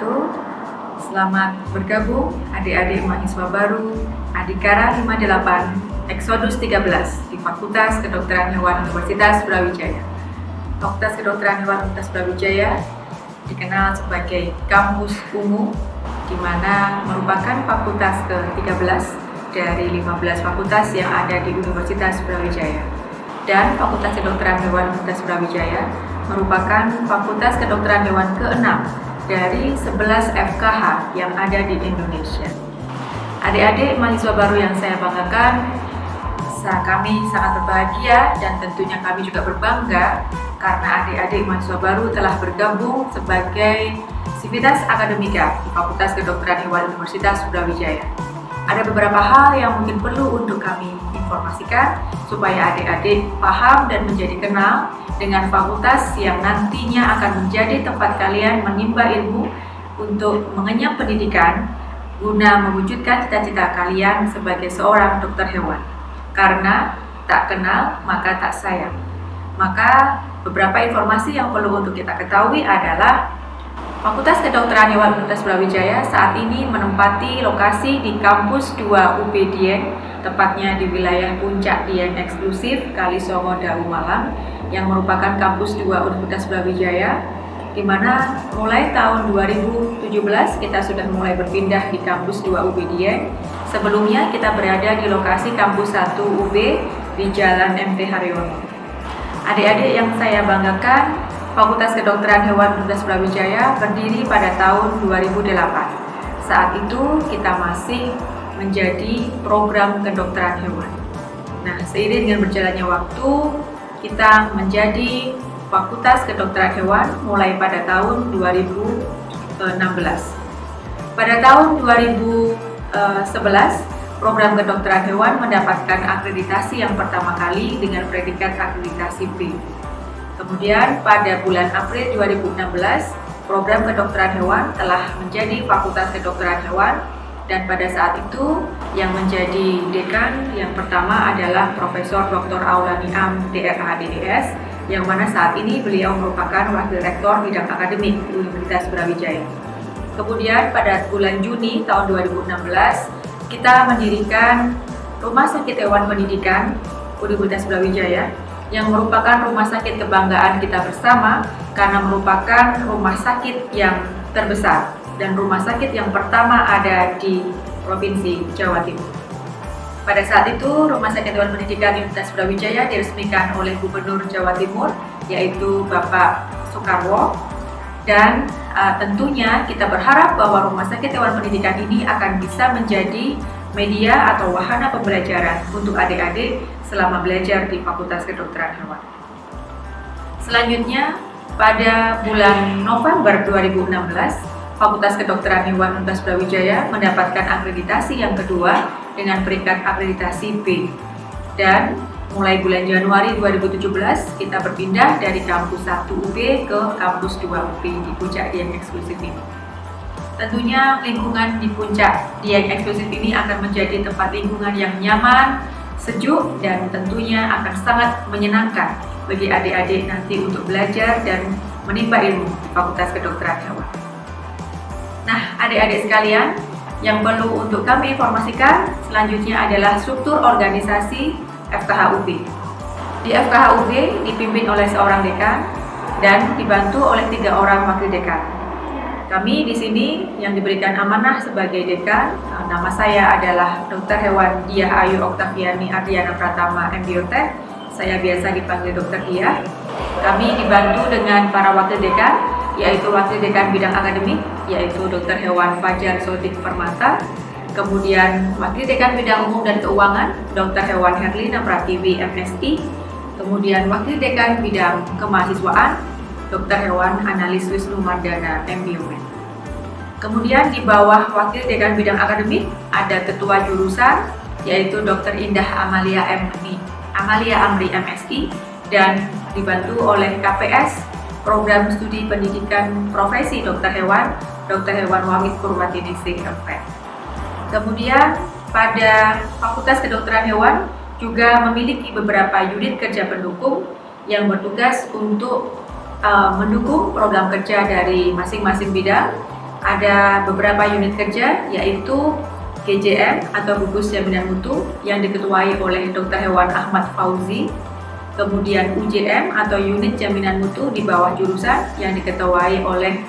wabarakatuh. Selamat bergabung adik-adik mahasiswa baru Adhikara 58 Exodus 13 di Fakultas Kedokteran Hewan Universitas Brawijaya. Fakultas Kedokteran Hewan Universitas Brawijaya dikenal sebagai kampus ungu, di mana merupakan fakultas ke-13 dari 15 fakultas yang ada di Universitas Brawijaya. Dan Fakultas Kedokteran Hewan Universitas Brawijaya merupakan fakultas kedokteran hewan ke-6 dari 11 FKH yang ada di Indonesia. Adik-adik mahasiswa baru yang saya banggakan, kami sangat berbahagia dan tentunya kami juga berbangga karena adik-adik mahasiswa baru telah bergabung sebagai sivitas akademika di Fakultas Kedokteran Hewan Universitas Brawijaya. Ada beberapa hal yang mungkin perlu untuk kami informasikan supaya adik-adik paham dan menjadi kenal dengan fakultas yang nantinya akan menjadi tempat kalian menimba ilmu untuk mengenyam pendidikan guna mewujudkan cita-cita kalian sebagai seorang dokter hewan. Karena tak kenal maka tak sayang. Maka beberapa informasi yang perlu untuk kita ketahui adalah Fakultas Kedokteran Hewan Universitas Brawijaya saat ini menempati lokasi di Kampus 2 UB Dieng, tepatnya di wilayah Puncak Dieng Eksklusif, Kalisongo, Dawu, Malang, yang merupakan Kampus 2 Universitas Brawijaya, di mana mulai tahun 2017 kita sudah mulai berpindah di Kampus 2 UB Dieng. Sebelumnya kita berada di lokasi Kampus 1 UB di Jalan MT Haryono. Adik-adik yang saya banggakan, Fakultas Kedokteran Hewan Universitas Brawijaya berdiri pada tahun 2008. Saat itu kita masih menjadi program kedokteran hewan. Nah, seiring dengan berjalannya waktu, kita menjadi Fakultas Kedokteran Hewan mulai pada tahun 2016. Pada tahun 2011, program kedokteran hewan mendapatkan akreditasi yang pertama kali dengan predikat akreditasi B. Kemudian pada bulan April 2016, program kedokteran hewan telah menjadi Fakultas Kedokteran Hewan, dan pada saat itu yang menjadi dekan yang pertama adalah Profesor Dr. Aulani Am, DRH DES, yang mana saat ini beliau merupakan Wakil Rektor Bidang Akademik Universitas Brawijaya. Kemudian pada bulan Juni tahun 2016, kita mendirikan Rumah Sakit Hewan Pendidikan Universitas Brawijaya, yang merupakan rumah sakit kebanggaan kita bersama karena merupakan rumah sakit yang terbesar dan rumah sakit yang pertama ada di Provinsi Jawa Timur. Pada saat itu, Rumah Sakit Hewan Pendidikan Universitas Brawijaya diresmikan oleh Gubernur Jawa Timur, yaitu Bapak Soekarwo, dan tentunya kita berharap bahwa Rumah Sakit Hewan Pendidikan ini akan bisa menjadi media atau wahana pembelajaran untuk adik-adik selama belajar di Fakultas Kedokteran Hewan. Selanjutnya, pada bulan November 2016, Fakultas Kedokteran Hewan Universitas Brawijaya mendapatkan akreditasi yang kedua dengan peringkat akreditasi B. Dan mulai bulan Januari 2017, kita berpindah dari Kampus 1 UB ke Kampus 2 UB di Puncak Dieng Eksklusif ini. Tentunya lingkungan di Puncak Dieng Eksklusif ini akan menjadi tempat lingkungan yang nyaman, sejuk, dan tentunya akan sangat menyenangkan bagi adik-adik nanti untuk belajar dan menimba ilmu di Fakultas Kedokteran Hewan. Nah, adik-adik sekalian, yang perlu untuk kami informasikan selanjutnya adalah struktur organisasi FKH UB. Di FKH UB dipimpin oleh seorang dekan dan dibantu oleh 3 orang wakil dekan. Kami di sini yang diberikan amanah sebagai dekan, nama saya adalah Dr. Hewan Diah Ayu Oktaviani Ardiana Pratama MBioTech. Saya biasa dipanggil Dr. Diah. Kami dibantu dengan para wakil dekan, yaitu wakil dekan bidang akademik, yaitu Dr. Hewan Fajar Sotik Permata. Kemudian wakil dekan bidang umum dan keuangan, Dr. Hewan Herlina Pratiwi MSI. Kemudian wakil dekan bidang kemahasiswaan, Dr. Hewan Analis Wisnu Mardana MBiomed. Kemudian di bawah wakil dekan bidang akademik ada ketua jurusan, yaitu Dr. Indah Amalia Amri MSI, dan dibantu oleh KPS Program Studi Pendidikan Profesi Dokter Hewan, Dr. Hewan Wahid Purwatiningsih MP. Kemudian pada Fakultas Kedokteran Hewan juga memiliki beberapa unit kerja pendukung yang bertugas untuk mendukung program kerja dari masing-masing bidang ada beberapa unit kerja, yaitu GJM atau Gugus Jaminan Mutu yang diketuai oleh Dr. Hewan Ahmad Fauzi, kemudian UJM atau Unit Jaminan Mutu di bawah jurusan yang diketuai oleh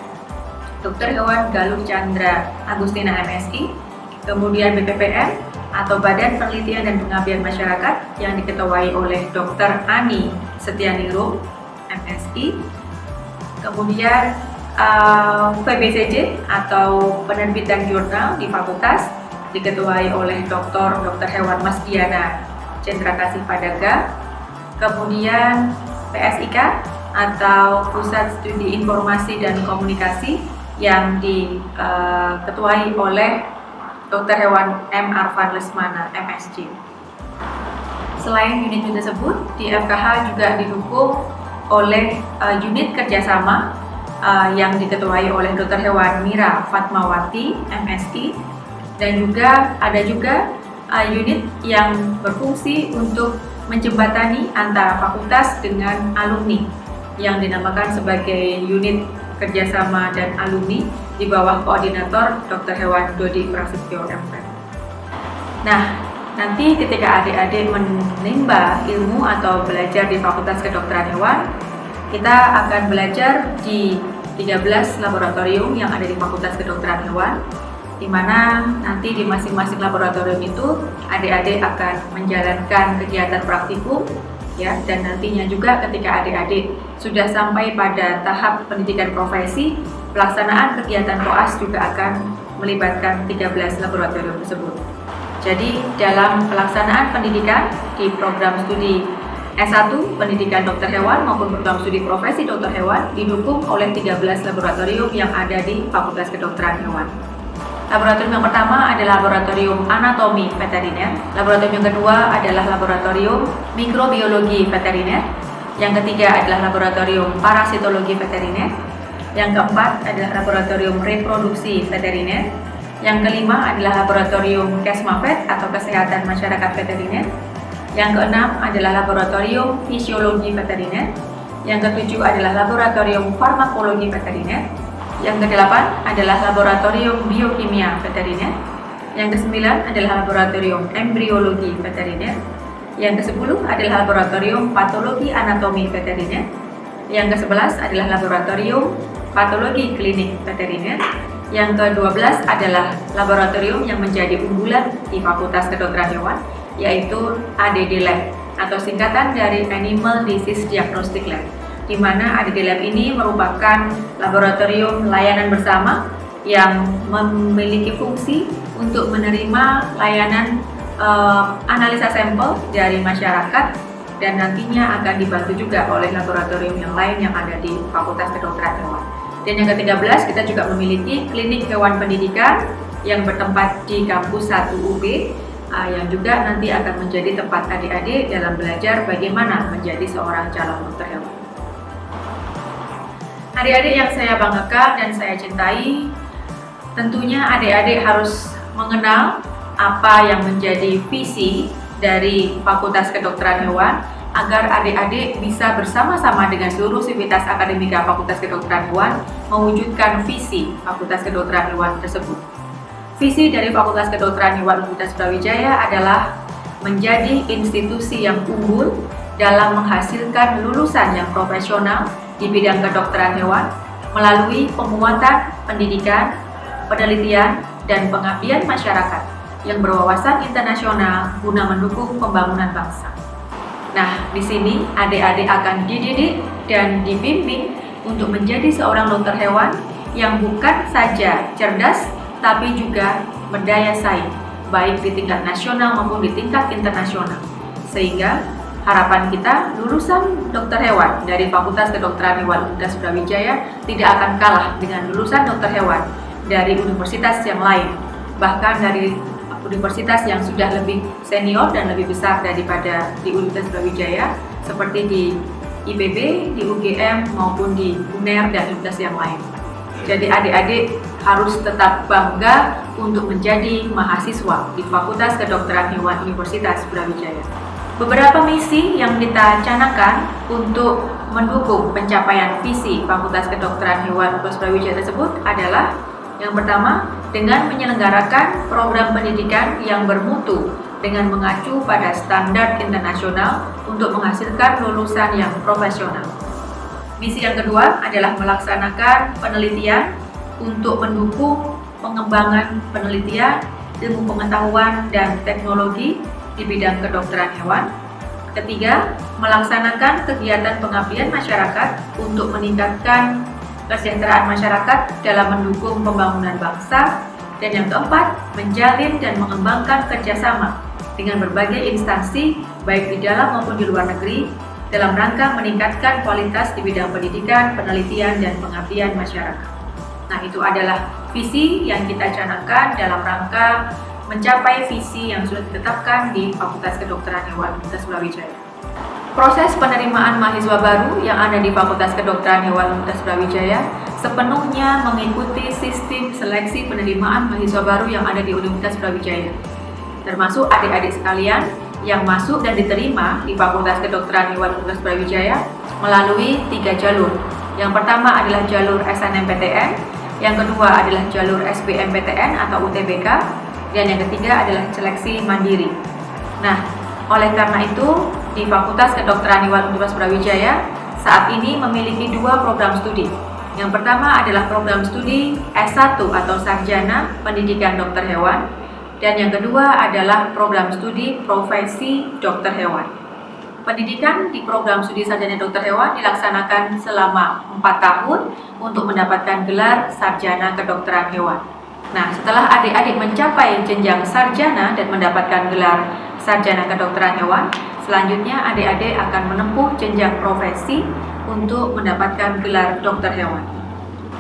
Dr. Hewan Galuh Chandra Agustina MSI, kemudian BPPM atau Badan Penelitian dan Pengabdian Masyarakat yang diketuai oleh Dr. Ani Setianingrum MSI, kemudian PBCJ atau Penerbitan Jurnal di Fakultas diketuai oleh Dr. Hewan Masdiana Cendrakasih Padaga, kemudian PSIK atau Pusat Studi Informasi dan Komunikasi yang diketuai oleh Dr. Hewan M. Arfan Lesmana MSc. Selain unit-unit tersebut, di FKH juga didukung oleh unit kerjasama yang diketuai oleh Dr. Hewan Mira Fatmawati MSI, dan juga ada unit yang berfungsi untuk menjembatani antara fakultas dengan alumni yang dinamakan sebagai unit kerjasama dan alumni di bawah koordinator Dr. Hewan Dodi Prasetyo MP. Nah, nanti ketika adik-adik menimba ilmu atau belajar di Fakultas Kedokteran Hewan, kita akan belajar di 13 laboratorium yang ada di Fakultas Kedokteran Hewan, di mana nanti di masing-masing laboratorium itu adik-adik akan menjalankan kegiatan praktikum, ya, dan nantinya juga ketika adik-adik sudah sampai pada tahap pendidikan profesi, pelaksanaan kegiatan koas juga akan melibatkan 13 laboratorium tersebut. Jadi dalam pelaksanaan pendidikan di program studi S1 Pendidikan Dokter Hewan maupun program studi profesi Dokter Hewan didukung oleh 13 laboratorium yang ada di Fakultas Kedokteran Hewan. Laboratorium yang pertama adalah Laboratorium Anatomi Veteriner. Laboratorium yang kedua adalah Laboratorium Mikrobiologi Veteriner. Yang ketiga adalah Laboratorium Parasitologi Veteriner. Yang keempat adalah Laboratorium Reproduksi Veteriner. Yang kelima adalah Laboratorium Kesmavet atau Kesehatan Masyarakat Veteriner. Yang keenam adalah Laboratorium Fisiologi Veteriner. Yang ketujuh adalah Laboratorium Farmakologi Veteriner. Yang kedelapan adalah Laboratorium Biokimia Veteriner. Yang kesembilan adalah Laboratorium Embriologi Veteriner. Yang kesepuluh adalah Laboratorium Patologi Anatomi Veteriner. Yang kesebelas adalah Laboratorium Patologi Klinik Veteriner. Yang ke-12 adalah laboratorium yang menjadi unggulan di Fakultas Kedokteran Hewan, yaitu ADD Lab atau singkatan dari Animal Disease Diagnostic Lab, di mana ADD Lab ini merupakan laboratorium layanan bersama yang memiliki fungsi untuk menerima layanan analisa sampel dari masyarakat, dan nantinya akan dibantu juga oleh laboratorium yang lain yang ada di Fakultas Kedokteran Hewan. Dan yang ke-13, kita juga memiliki klinik hewan pendidikan yang bertempat di kampus 1 UB, yang juga nanti akan menjadi tempat adik-adik dalam belajar bagaimana menjadi seorang calon dokter hewan. Adik-adik yang saya banggakan dan saya cintai, tentunya adik-adik harus mengenal apa yang menjadi visi dari Fakultas Kedokteran Hewan agar adik-adik bisa bersama-sama dengan seluruh sivitas akademika Fakultas Kedokteran Hewan mewujudkan visi Fakultas Kedokteran Hewan tersebut. Visi dari Fakultas Kedokteran Hewan Universitas Brawijaya adalah menjadi institusi yang unggul dalam menghasilkan lulusan yang profesional di bidang kedokteran hewan melalui penguatan pendidikan, penelitian, dan pengabdian masyarakat yang berwawasan internasional guna mendukung pembangunan bangsa. Nah, di sini adik-adik akan dididik dan dibimbing untuk menjadi seorang dokter hewan yang bukan saja cerdas, tapi juga berdaya saing, baik di tingkat nasional maupun di tingkat internasional. Sehingga harapan kita, lulusan dokter hewan dari Fakultas Kedokteran Hewan Universitas Brawijaya tidak akan kalah dengan lulusan dokter hewan dari universitas yang lain, bahkan dari universitas yang sudah lebih senior dan lebih besar daripada di Universitas Brawijaya, seperti di IPB, di UGM, maupun di UNER dan universitas yang lain. Jadi adik-adik harus tetap bangga untuk menjadi mahasiswa di Fakultas Kedokteran Hewan Universitas Brawijaya. Beberapa misi yang kita canangkan untuk mendukung pencapaian visi Fakultas Kedokteran Hewan Universitas Brawijaya tersebut adalah Yang pertama, dengan menyelenggarakan program pendidikan yang bermutu dengan mengacu pada standar internasional untuk menghasilkan lulusan yang profesional. Misi yang kedua adalah melaksanakan penelitian untuk mendukung pengembangan penelitian, ilmu pengetahuan, dan teknologi di bidang kedokteran hewan. Ketiga, melaksanakan kegiatan pengabdian masyarakat untuk meningkatkan kesejahteraan masyarakat dalam mendukung pembangunan bangsa. Dan yang keempat, menjalin dan mengembangkan kerjasama dengan berbagai instansi, baik di dalam maupun di luar negeri, dalam rangka meningkatkan kualitas di bidang pendidikan, penelitian, dan pengabdian masyarakat. Nah, itu adalah visi yang kita canangkan dalam rangka mencapai visi yang sudah ditetapkan di Fakultas Kedokteran Hewan Universitas Brawijaya. Proses penerimaan mahasiswa baru yang ada di Fakultas Kedokteran Hewan Universitas Brawijaya sepenuhnya mengikuti sistem seleksi penerimaan mahasiswa baru yang ada di Universitas Brawijaya, termasuk adik-adik sekalian yang masuk dan diterima di Fakultas Kedokteran Hewan Universitas Brawijaya melalui 3 jalur. Yang pertama adalah jalur SNMPTN, yang kedua adalah jalur SBMPTN atau UTBK, dan yang ketiga adalah seleksi mandiri. Nah, oleh karena itu, di Fakultas Kedokteran Hewan Universitas Brawijaya saat ini memiliki 2 program studi. Yang pertama adalah program studi S1 atau Sarjana Pendidikan Dokter Hewan, dan yang kedua adalah program studi Profesi Dokter Hewan. Pendidikan di program studi Sarjana Dokter Hewan dilaksanakan selama 4 tahun untuk mendapatkan gelar Sarjana Kedokteran Hewan. Nah, setelah adik-adik mencapai jenjang sarjana dan mendapatkan gelar Sarjana Kedokteran Hewan, selanjutnya adik-adik akan menempuh jenjang profesi untuk mendapatkan gelar dokter hewan.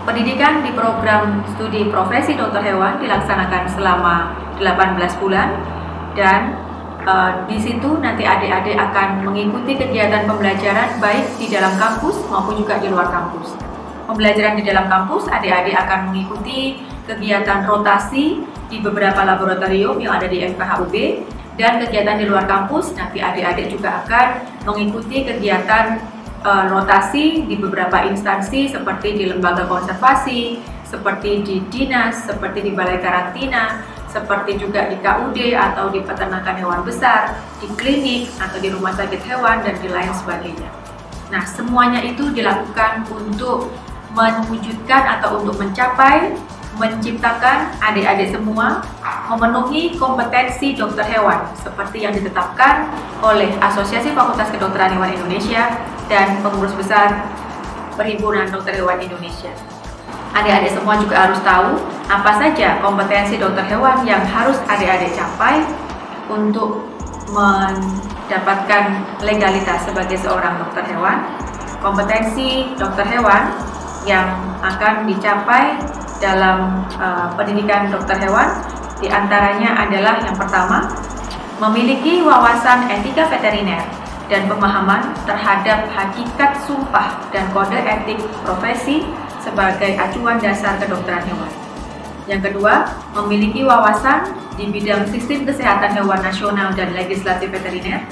Pendidikan di program studi Profesi Dokter Hewan dilaksanakan selama 18 bulan dan di situ nanti adik-adik akan mengikuti kegiatan pembelajaran baik di dalam kampus maupun juga di luar kampus. Pembelajaran di dalam kampus, adik-adik akan mengikuti kegiatan rotasi di beberapa laboratorium yang ada di FKHUB, dan kegiatan di luar kampus nanti adik-adik juga akan mengikuti kegiatan rotasi di beberapa instansi seperti di lembaga konservasi, seperti di dinas, seperti di balai karantina, seperti juga di KUD atau di peternakan hewan besar, di klinik atau di rumah sakit hewan, dan di lain sebagainya. Nah, semuanya itu dilakukan untuk mewujudkan atau untuk menciptakan adik-adik semua memenuhi kompetensi dokter hewan seperti yang ditetapkan oleh Asosiasi Fakultas Kedokteran Hewan Indonesia dan Pengurus Besar Perhimpunan Dokter Hewan Indonesia. Adik-adik semua juga harus tahu apa saja kompetensi dokter hewan yang harus adik-adik capai untuk mendapatkan legalitas sebagai seorang dokter hewan. Kompetensi dokter hewan yang akan dicapai dalam pendidikan dokter hewan diantaranya adalah yang pertama, memiliki wawasan etika veteriner dan pemahaman terhadap hakikat sumpah dan kode etik profesi sebagai acuan dasar kedokteran hewan. Yang kedua, memiliki wawasan di bidang sistem kesehatan hewan nasional dan legislasi veteriner.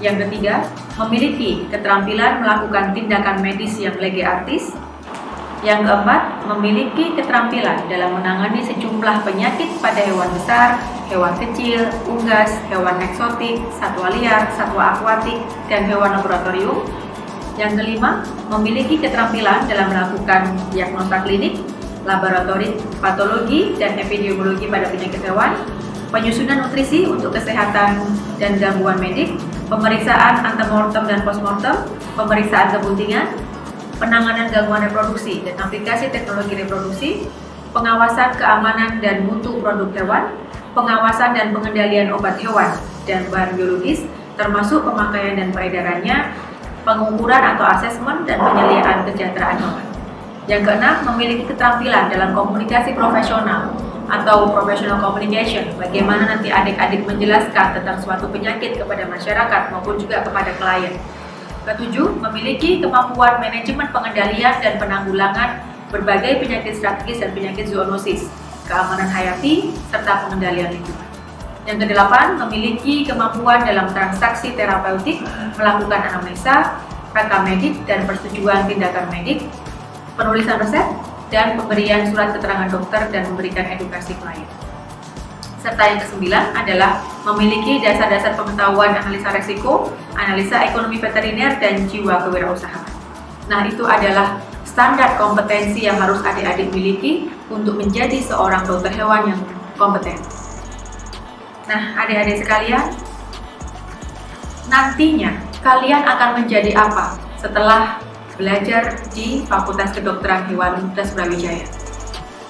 Yang ketiga, memiliki keterampilan melakukan tindakan medis yang lege artis. Yang keempat, memiliki keterampilan dalam menangani sejumlah penyakit pada hewan besar, hewan kecil, unggas, hewan eksotik, satwa liar, satwa akuatik, dan hewan laboratorium. Yang kelima, memiliki keterampilan dalam melakukan diagnosa klinik, laboratori, patologi, dan epidemiologi pada penyakit hewan, penyusunan nutrisi untuk kesehatan dan gangguan medik, pemeriksaan antemortem dan postmortem, pemeriksaan kebuntingan, penanganan gangguan reproduksi dan aplikasi teknologi reproduksi, pengawasan keamanan dan mutu produk hewan, pengawasan dan pengendalian obat hewan dan bahan biologis, termasuk pemakaian dan peredarannya, pengukuran atau asesmen dan penyediaan kesejahteraan hewan. Yang keenam, memiliki keterampilan dalam komunikasi profesional atau professional communication, bagaimana nanti adik-adik menjelaskan tentang suatu penyakit kepada masyarakat maupun juga kepada klien. Ketujuh, memiliki kemampuan manajemen pengendalian dan penanggulangan berbagai penyakit strategis dan penyakit zoonosis, keamanan hayati, serta pengendalian lingkungan. Yang kedelapan, memiliki kemampuan dalam transaksi terapeutik, melakukan anamnesa, rekam medik, dan persetujuan tindakan medik, penulisan resep, dan pemberian surat keterangan dokter dan memberikan edukasi klien. Serta yang ke-9 adalah memiliki dasar-dasar pengetahuan analisa risiko, analisa ekonomi veteriner, dan jiwa kewirausahaan. Nah, itu adalah standar kompetensi yang harus adik-adik miliki untuk menjadi seorang dokter hewan yang kompeten. Nah, adik-adik sekalian, nantinya kalian akan menjadi apa setelah belajar di Fakultas Kedokteran Hewan Universitas Brawijaya?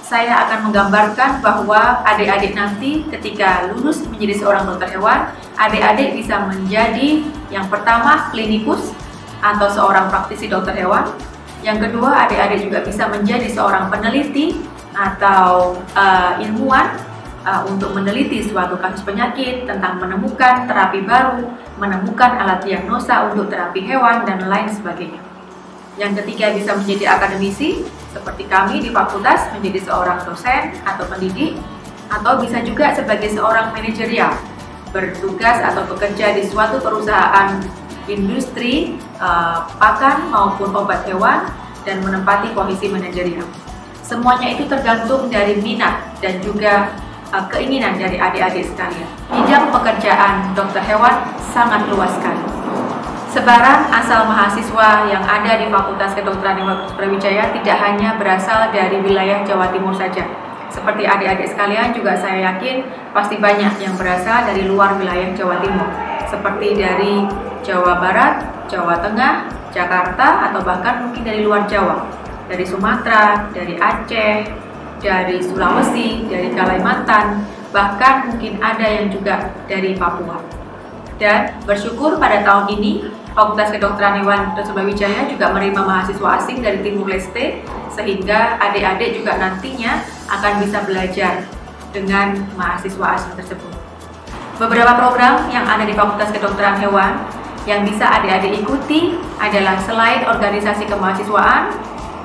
Saya akan menggambarkan bahwa adik-adik nanti ketika lulus menjadi seorang dokter hewan, adik-adik bisa menjadi yang pertama klinikus atau seorang praktisi dokter hewan. Yang kedua, adik-adik juga bisa menjadi seorang peneliti atau ilmuwan untuk meneliti suatu kasus penyakit, tentang menemukan terapi baru, menemukan alat diagnosa untuk terapi hewan, dan lain sebagainya. Yang ketiga, bisa menjadi akademisi, seperti kami di fakultas menjadi seorang dosen atau pendidik, atau bisa juga sebagai seorang manajerial, bertugas atau bekerja di suatu perusahaan industri pakan maupun obat hewan dan menempati posisi manajerial. Semuanya itu tergantung dari minat dan juga keinginan dari adik-adik sekalian. Bidang pekerjaan dokter hewan sangat luas sekali. Sebaran asal mahasiswa yang ada di Fakultas Kedokteran Hewan Universitas Brawijaya tidak hanya berasal dari wilayah Jawa Timur saja. Seperti adik-adik sekalian juga saya yakin pasti banyak yang berasal dari luar wilayah Jawa Timur. Seperti dari Jawa Barat, Jawa Tengah, Jakarta, atau bahkan mungkin dari luar Jawa. Dari Sumatera, dari Aceh, dari Sulawesi, dari Kalimantan, bahkan mungkin ada yang juga dari Papua. Dan bersyukur pada tahun ini Fakultas Kedokteran Hewan Universitas Brawijaya juga menerima mahasiswa asing dari Timur Leste, sehingga adik-adik juga nantinya akan bisa belajar dengan mahasiswa asing tersebut. Beberapa program yang ada di Fakultas Kedokteran Hewan yang bisa adik-adik ikuti adalah selain organisasi kemahasiswaan,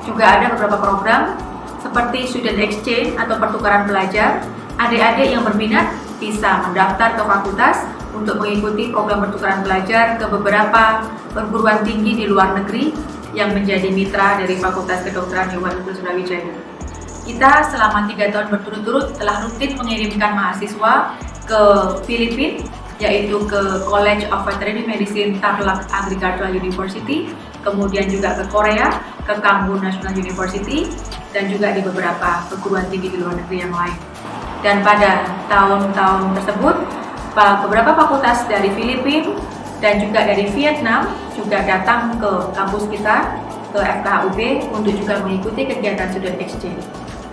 juga ada beberapa program seperti student exchange atau pertukaran pelajar. Adik-adik yang berminat bisa mendaftar ke fakultas untuk mengikuti program pertukaran pelajar ke beberapa perguruan tinggi di luar negeri yang menjadi mitra dari Fakultas Kedokteran Hewan Universitas Brawijaya. Kita selama 3 tahun berturut-turut telah rutin mengirimkan mahasiswa ke Filipina, yaitu ke College of Veterinary Medicine Tarlac Agricultural University, kemudian juga ke Korea, ke Kangwon National University, dan juga di beberapa perguruan tinggi di luar negeri yang lain. Dan pada tahun-tahun tersebut, beberapa fakultas dari Filipina dan juga dari Vietnam juga datang ke kampus kita, ke FKHUB, untuk juga mengikuti kegiatan student exchange.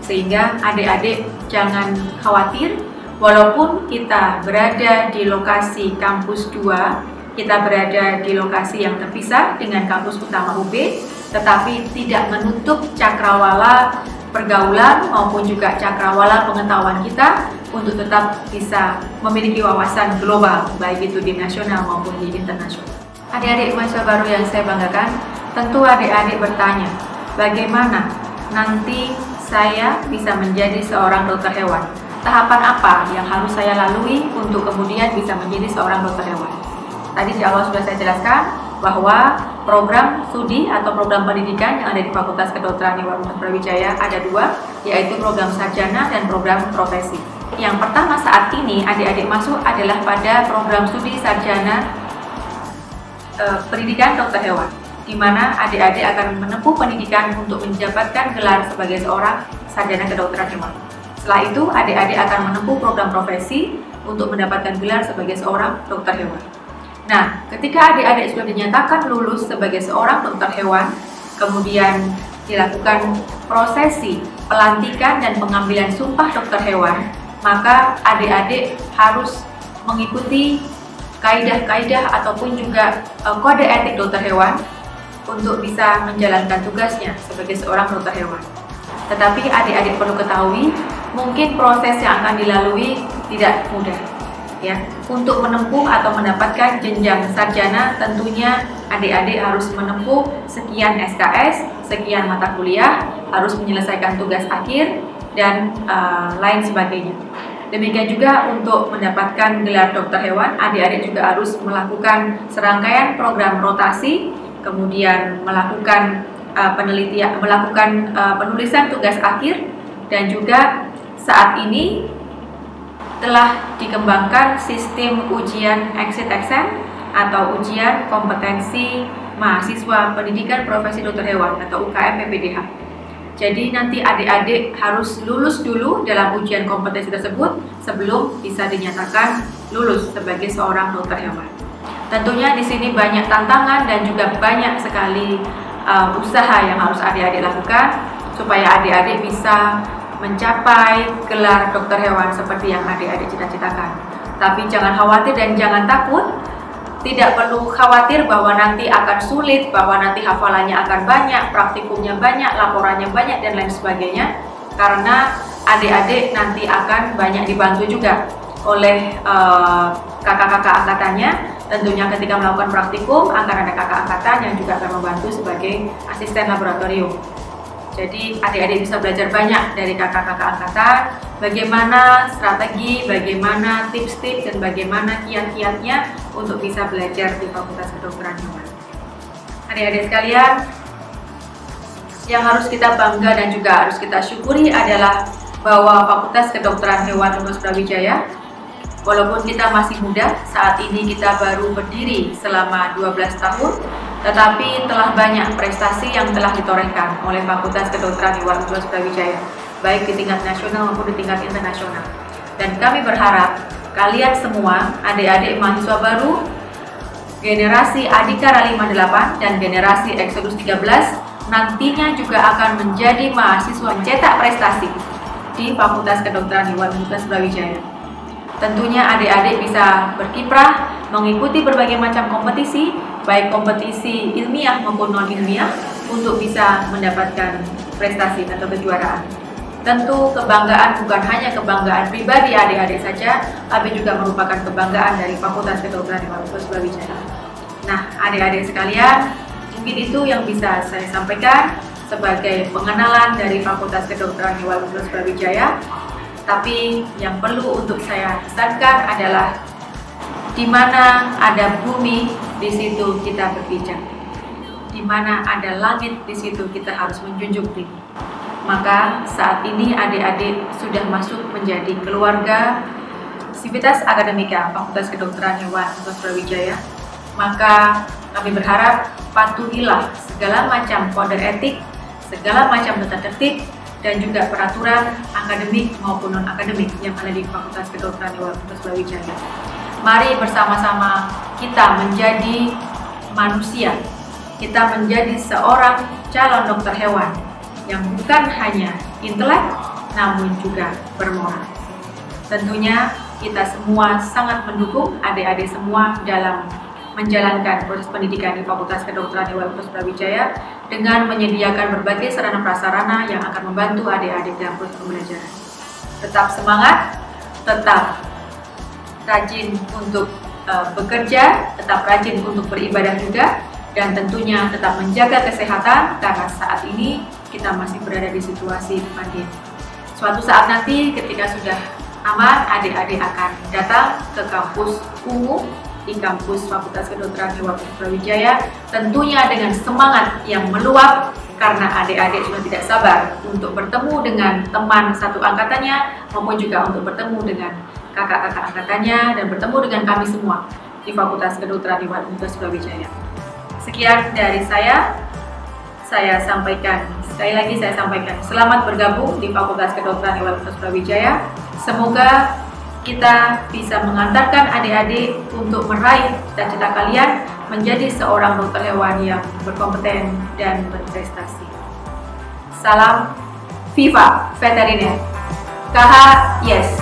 Sehingga adik-adik jangan khawatir, walaupun kita berada di lokasi kampus 2, kita berada di lokasi yang terpisah dengan kampus utama UB, tetapi tidak menutup cakrawala pergaulan maupun juga cakrawala pengetahuan kita untuk tetap bisa memiliki wawasan global, baik itu di nasional maupun di internasional. Adik-adik mahasiswa baru yang saya banggakan, tentu adik-adik bertanya, bagaimana nanti saya bisa menjadi seorang dokter hewan? Tahapan apa yang harus saya lalui untuk kemudian bisa menjadi seorang dokter hewan? Tadi di awal sudah saya jelaskan bahwa program studi atau program pendidikan yang ada di Fakultas Kedokteran Hewan Universitas Brawijaya ada 2, yaitu program sarjana dan program profesi. Yang pertama saat ini adik-adik masuk adalah pada program studi sarjana pendidikan dokter hewan, di mana adik-adik akan menempuh pendidikan untuk mendapatkan gelar sebagai seorang sarjana kedokteran hewan. Setelah itu adik-adik akan menempuh program profesi untuk mendapatkan gelar sebagai seorang dokter hewan. Nah, ketika adik-adik sudah dinyatakan lulus sebagai seorang dokter hewan, kemudian dilakukan prosesi pelantikan dan pengambilan sumpah dokter hewan, maka adik-adik harus mengikuti kaidah-kaidah ataupun juga kode etik dokter hewan untuk bisa menjalankan tugasnya sebagai seorang dokter hewan. Tetapi adik-adik perlu ketahui, mungkin proses yang akan dilalui tidak mudah. Ya, untuk menempuh atau mendapatkan jenjang sarjana, tentunya adik-adik harus menempuh sekian SKS, sekian mata kuliah, harus menyelesaikan tugas akhir, dan lain sebagainya. Demikian juga untuk mendapatkan gelar dokter hewan, adik-adik juga harus melakukan serangkaian program rotasi, kemudian melakukan penelitian, melakukan penulisan tugas akhir, dan juga saat ini telah dikembangkan sistem ujian exit exam atau ujian kompetensi mahasiswa pendidikan profesi dokter hewan atau UKM PPDH. Jadi nanti adik-adik harus lulus dulu dalam ujian kompetensi tersebut sebelum bisa dinyatakan lulus sebagai seorang dokter hewan. Tentunya di sini banyak tantangan dan juga banyak sekali usaha yang harus adik-adik lakukan supaya adik-adik bisa mencapai gelar dokter hewan seperti yang adik-adik cita-citakan. Tapi jangan khawatir dan jangan takut. Tidak perlu khawatir bahwa nanti akan sulit, bahwa nanti hafalannya akan banyak, praktikumnya banyak, laporannya banyak, dan lain sebagainya. Karena adik-adik nanti akan banyak dibantu juga oleh kakak-kakak angkatannya. Tentunya ketika melakukan praktikum akan ada kakak angkatan yang juga akan membantu sebagai asisten laboratorium. Jadi adik-adik bisa belajar banyak dari kakak-kakak angkatan, bagaimana strategi, bagaimana tips-tips, dan bagaimana kiat-kiatnya untuk bisa belajar di Fakultas Kedokteran Hewan. Adik-adik sekalian, yang harus kita bangga dan juga harus kita syukuri adalah bahwa Fakultas Kedokteran Hewan Universitas Brawijaya, walaupun kita masih muda, saat ini kita baru berdiri selama 12 tahun, tetapi telah banyak prestasi yang telah ditorehkan oleh Fakultas Kedokteran Hewan Universitas Brawijaya, baik di tingkat nasional maupun di tingkat internasional. Dan kami berharap kalian semua, adik-adik mahasiswa baru, generasi Adhikara 58 dan generasi Exodus 13, nantinya juga akan menjadi mahasiswa mencetak prestasi di Fakultas Kedokteran Hewan Universitas Brawijaya. Tentunya adik-adik bisa berkiprah, mengikuti berbagai macam kompetisi, baik kompetisi ilmiah maupun non-ilmiah, untuk bisa mendapatkan prestasi atau kejuaraan. Tentu kebanggaan bukan hanya kebanggaan pribadi adik-adik saja, tapi juga merupakan kebanggaan dari Fakultas Kedokteran Hewan Universitas Brawijaya. Nah, adik-adik sekalian, mungkin itu yang bisa saya sampaikan sebagai pengenalan dari Fakultas Kedokteran Hewan Universitas Brawijaya. Tapi yang perlu untuk saya pesankan adalah di mana ada bumi, di situ kita berpijak. Di mana ada langit, di situ kita harus menjunjung tinggi. Maka saat ini adik-adik sudah masuk menjadi keluarga Sivitas Akademika Fakultas Kedokteran Hewan Universitas Brawijaya. Maka kami berharap patuhilah segala macam kode etik, segala macam tata tertib, dan juga peraturan akademik maupun non-akademik yang ada di Fakultas Kedokteran Hewan Universitas Brawijaya. Mari bersama-sama kita menjadi manusia, kita menjadi seorang calon dokter hewan yang bukan hanya intelek, namun juga bermoral. Tentunya kita semua sangat mendukung adik-adik semua dalam menjalankan proses pendidikan di Fakultas Kedokteran Hewan Universitas Brawijaya dengan menyediakan berbagai sarana prasarana yang akan membantu adik-adik dalam proses pembelajaran. Tetap semangat, tetap rajin untuk bekerja, tetap rajin untuk beribadah juga, dan tentunya tetap menjaga kesehatan karena saat ini kita masih berada di situasi pandemi. Suatu saat nanti ketika sudah aman, adik-adik akan datang ke kampus umum di kampus Fakultas Kedokteran Hewan Universitas Brawijaya, tentunya dengan semangat yang meluap karena adik-adik sudah tidak sabar untuk bertemu dengan teman satu angkatannya maupun juga untuk bertemu dengan kakak-kakak angkatannya dan bertemu dengan kami semua di Fakultas Kedokteran Hewan Universitas Brawijaya. Sekian dari saya sampaikan, sekali lagi saya sampaikan selamat bergabung di Fakultas Kedokteran Hewan Universitas Brawijaya. Semoga kita bisa mengantarkan adik-adik untuk meraih cita-cita kalian menjadi seorang dokter hewan yang berkompeten dan berprestasi. Salam Viva Veteriner. KH Yes.